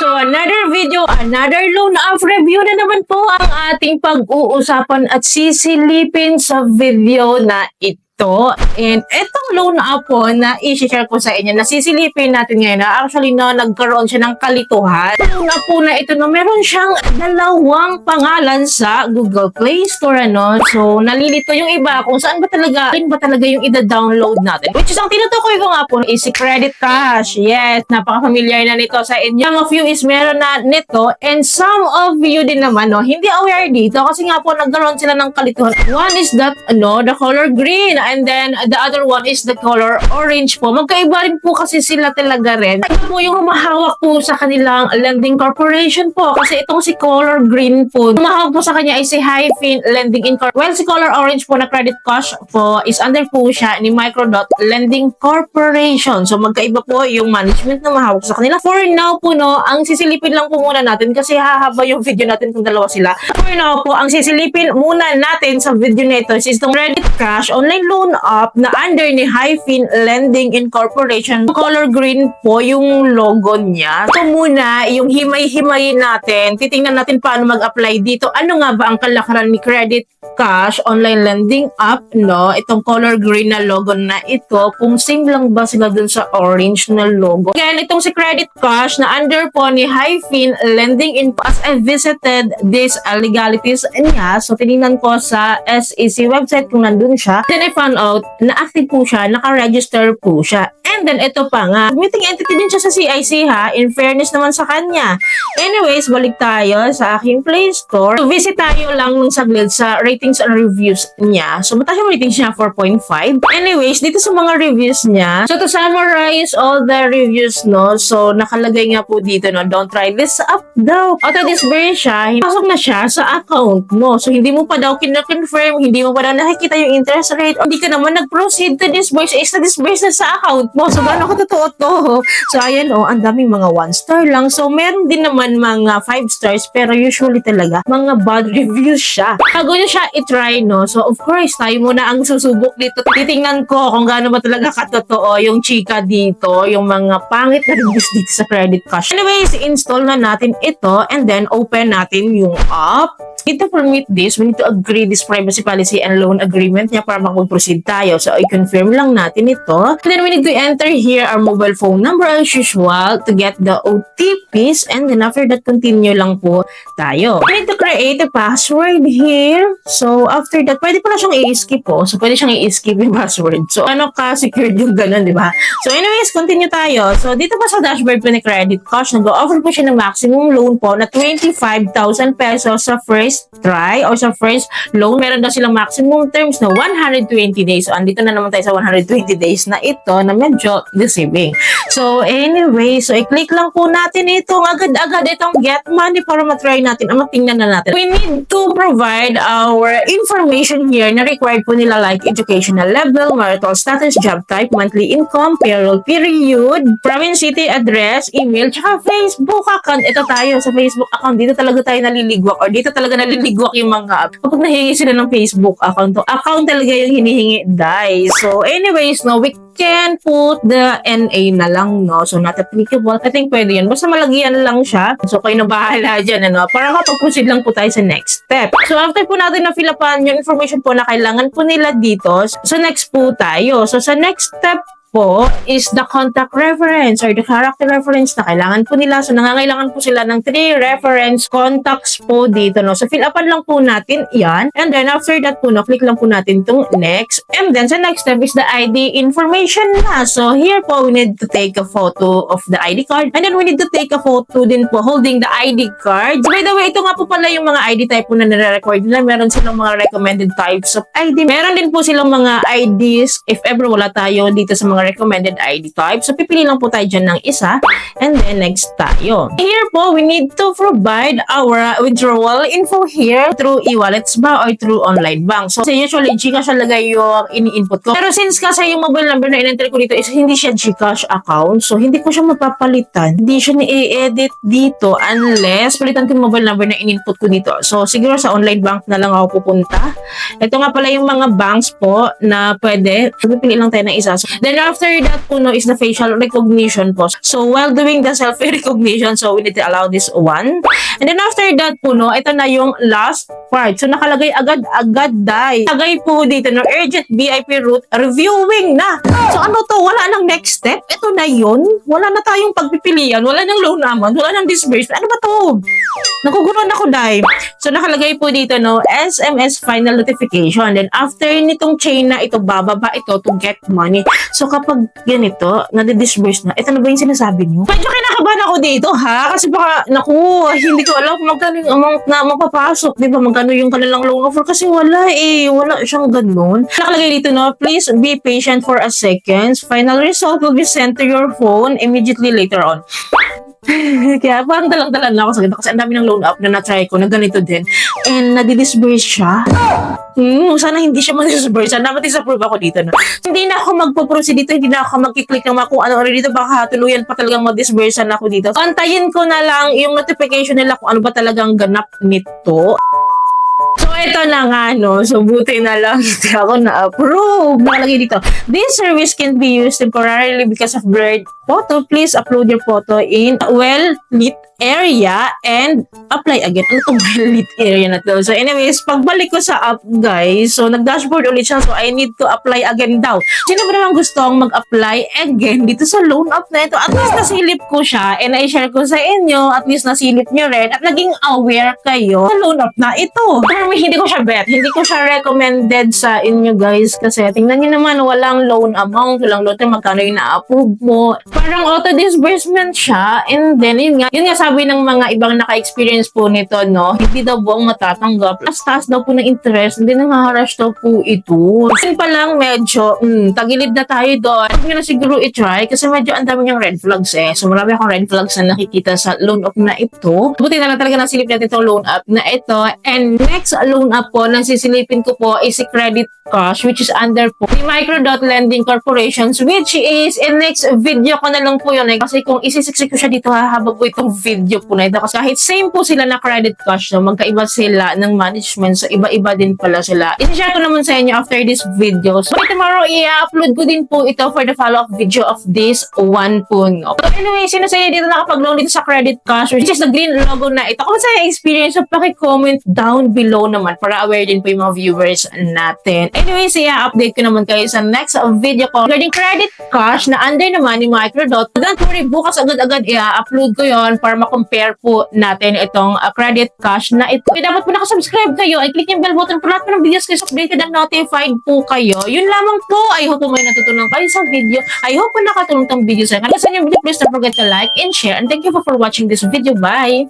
So another video, another loan app review na naman po ang ating pag-uusapan at sisilipin sa video na ito. And itong loan app po na i-share ko sa inyo, na sisilipin natin ngayon na actually nagkaroon siya ng kalituhan. Loan app po na ito meron siyang dalawang pangalan sa Google Play Store. So nalilito yung iba kung saan ba talaga yung ida-download natin. Which is ang tinutukoy ko nga po is si Credit Cash. Yes, napaka-familiar na nito sa inyo. Some of you is meron na nito and some of you din naman hindi aware dito kasi nga po nagkaroon sila ng kalituhan. One is that the color green and then the other one is the color orange po. Magkaiba rin po kasi sila talaga rin. Ito po yung humahawak po sa kanilang lending corporation po kasi itong si color green po, humahawak po sa kanya ay si Hi-Fin Lending Inc. Well, si color orange po na Credit Cash po is under po siya ni Microdot Lending Corporation. So magkaiba po yung management na mahawak sa kanila. For now po ang sisilipin lang po muna natin kasi hahaba yung video natin kung dalawa sila. For now po, ang sisilipin muna natin sa video nito is itong Credit Cash online loan app na under ni Hi-Fin Lending Incorporation. Color green po yung logo niya. Ito muna yung himay-himay natin. Titingnan natin paano mag-apply dito. Ano nga ba ang kalakaran ni Credit Cash online lending app, itong color green na logo na ito, kung same lang ba sila dun sa orange na logo. Again, itong si Credit Cash na under po ni Hi-Fin Lending in as I visited these legalities niya. So, tinignan ko sa SEC website kung nandun siya. Then, I found out na active po siya, naka-register po siya. And then, ito pa nga, meeting entity din siya sa CIC in fairness naman sa kanya. Anyways, balik tayo sa aking Play Store. So, visit tayo lang ng saglit sa ratings and reviews niya. So, mataas yung ratings niya, 4.5. Anyways, dito sa mga reviews niya, so to summarize all the reviews, so nakalagay nga po dito, don't try this app daw. Auto-disburse siya, pasok na siya sa account mo. So, hindi mo pa daw kina-confirm, hindi mo pa daw nakikita yung interest rate, hindi ka naman nag-proceed to disburse, is na-disburse na sa account mo. So, gano'n ko totoo to? So, ayan ang daming mga 1 star lang. So, meron din naman mga 5 stars, pero usually talaga, mga bad reviews siya. Bago nyo siya i-try, so of course, tayo muna ang susubok dito. Titingnan ko kung gaano ba talaga katotoo yung chika dito, yung mga pangit na reviews dito sa Credit Cash. Anyways, install na natin ito and then open natin yung app. To permit this, we need to agree this privacy policy and loan agreement niya para makapag-proceed tayo. So, i-confirm lang natin ito. Then, we need to enter here our mobile phone number as usual to get the OTPs and then after that, continue lang po tayo. We need to create a password here. So, after that, pwede pala siyang i-skip po. So, pwede siyang i-skip yung password. So, ka-secured yung ganun, di ba? So, anyways, continue tayo. So, dito pa sa dashboard po ni Credit Cash, nag-offer po siya ng maximum loan po na 25,000 pesos sa first try or sa first loan. Meron daw silang maximum terms na 120 days. So, andito na naman tayo sa 120 days na ito na medyo deceiving. So, anyway, so i-click lang po natin itong agad-agad itong get money para matry natin. Matingnan na natin. We need to provide our information here na required po nila like educational level, marital status, job type, monthly income, payroll period, province, city, address, email, tsaka Facebook account. Ito tayo sa Facebook account. Dito talaga tayo naliligwak or dito talaga naliligwak yung mga kapag nahihingi sila ng Facebook account. Account talaga yung hinihingi, guys. So, anyways, we can put the NA na lang, So, not applicable. I think pwede yun. Basta malagyan lang siya. So, kayo na bahala dyan, Para kapag-proceed lang po tayo sa next step. So, after po natin na-fill upan yung information po na kailangan po nila dito, so next po tayo. So, sa next step po is the contact reference or the character reference na kailangan po nila. So, nangangailangan po sila ng 3 reference contacts po dito, So, fill upan lang po natin yan. And then, after that po, click lang po natin itong next. And then, sa next step is the ID information na. So, here po, we need to take a photo of the ID card. And then, we need to take a photo din po holding the ID card. So, by the way, ito nga po pala yung mga ID type po na nare-record nila. Meron silang mga recommended types of ID. Meron din po silang mga IDs if ever wala tayo dito sa mga recommended ID type. So, pipili lang po tayo dyan ng isa. And then, next tayo. Here po, we need to provide our withdrawal info here through e-wallets ba or through online bank. So, usually, Gcash talaga yung ini-input ko. Pero since kasi yung mobile number na in-enter ko dito is hindi siya Gcash account, so hindi ko siya mapapalitan. Hindi siya ni-edit dito unless palitan ko yung mobile number na in-input ko dito. So, siguro sa online bank na lang ako pupunta. Ito nga pala yung mga banks po na pwede. So, pipili lang tayo ng isa. So, then, after that po, no, is the facial recognition po. So, while doing the self-recognition, so we need to allow this one. And then after that po, no, ito na yung last part. So, nakalagay agad-agad dahil. Nakalagay po dito, no, urgent VIP route reviewing na. So, ano to? Wala nang next step? Ito na yun? Wala na tayong pagpipilian? Wala nang loan amount? Wala nang disbursement? Ano ba to? Nakugulan ako, dahil. So, nakalagay po dito, no, SMS final notification. Then, after nitong chain na ito, bababa ito to get money. So, kapag ganito, nade-disburse na, ito na ba yung sinasabi niyo? Medyo kinakabahan ako dito, ha? Kasi baka, naku, hindi ko alam kung magkano yung amount na mapapasok. Di ba, magkano yung kanilang loan offer? Kasi wala eh. Wala siyang ganun. Nakalagay dito, no, please be patient for a second. Final result will be sent to your phone immediately later on. Kaya parang dalang-dalan na ako sa ganito kasi ang dami ng loan up na na-try ko na ganito din. And nadi-disburse siya. Sana hindi siya ma-disburse. Sana mati-approve ako dito. No? Hindi na ako magpo-proceed dito. Hindi na ako mag-click ng kung ano dito. Baka tuluyan pa talagang mag-disburse na ako dito. Antayin ko na lang yung notification nila kung ano ba talagang ganap nito. So, ito na nga, no? So, buti na lang hindi ako na-approve. Nakalagay dito. This service can be used temporarily because of blurred photo. Please upload your photo in well-lit area and apply again. Ano itong well-lit area na to? So, anyways, pagbalik ko sa app, guys, so, nag-dashboard ulit siya. So, I need to apply again daw. Sino ba naman gustong mag-apply again dito sa loan app na ito? At least nasilip ko siya and I-share ko sa inyo. At least nasilip nyo rin at naging aware kayo sa loan app na ito. For me, hindi ko siya bet. Hindi ko siya recommended sa inyo, guys. Kasi tingnan nyo naman, walang loan amount, walang loan term, magkano yung na-approve mo. Parang auto-disbursement siya. And then, yun nga sabi ng mga ibang naka-experience po nito, no, hindi daw buong matatanggap. Plus, taas daw po ng interest. Hindi nang-harash daw po ito. Yun pa lang, medyo, tagilid na tayo doon. Huwag nyo na siguro i-try kasi medyo ang dami niyang red flags eh. So, marami akong red flags na nakikita sa loan app na ito. Buti na lang talaga nasilip natin itong loan app na ito. And next loan app po, nang sisilipin ko po is si Credit Cash, which is under po ni Microdot Lending Corporations, which is in next video ko na lang po yun eh. Kasi kung isisiksik ko siya dito, hahabag po itong video po na ito. Kasi kahit same po sila na Credit Cash, no, magkaiba sila ng management. So, iba-iba din pala sila. I-share ko naman sa inyo after this video. So, tomorrow, i-upload ko din po ito for the follow-up video of this one po. No? So, anyway, sino sa inyo dito nakapag-loan dito sa Credit Cash, which is the green logo na ito? Kung sa experience, so, paki-comment down below naman para aware din po yung mga viewers natin. Anyways, i-update ko naman kayo sa next video ko regarding Credit Cash na under naman ni Microdot. Don't worry, bukas agad-agad i-upload ko yon para ma-compare po natin itong Credit Cash na ito. Kaya dapat po nakasubscribe kayo. I-click yung bell button para lahat po ng videos kayo updated and notified po kayo. Yun lamang po. I hope po may natutunan kayo sa video. I hope po nakatulong tong video sa inyo. Kung sa inyo video, please don't forget to like and share. And thank you for watching this video. Bye!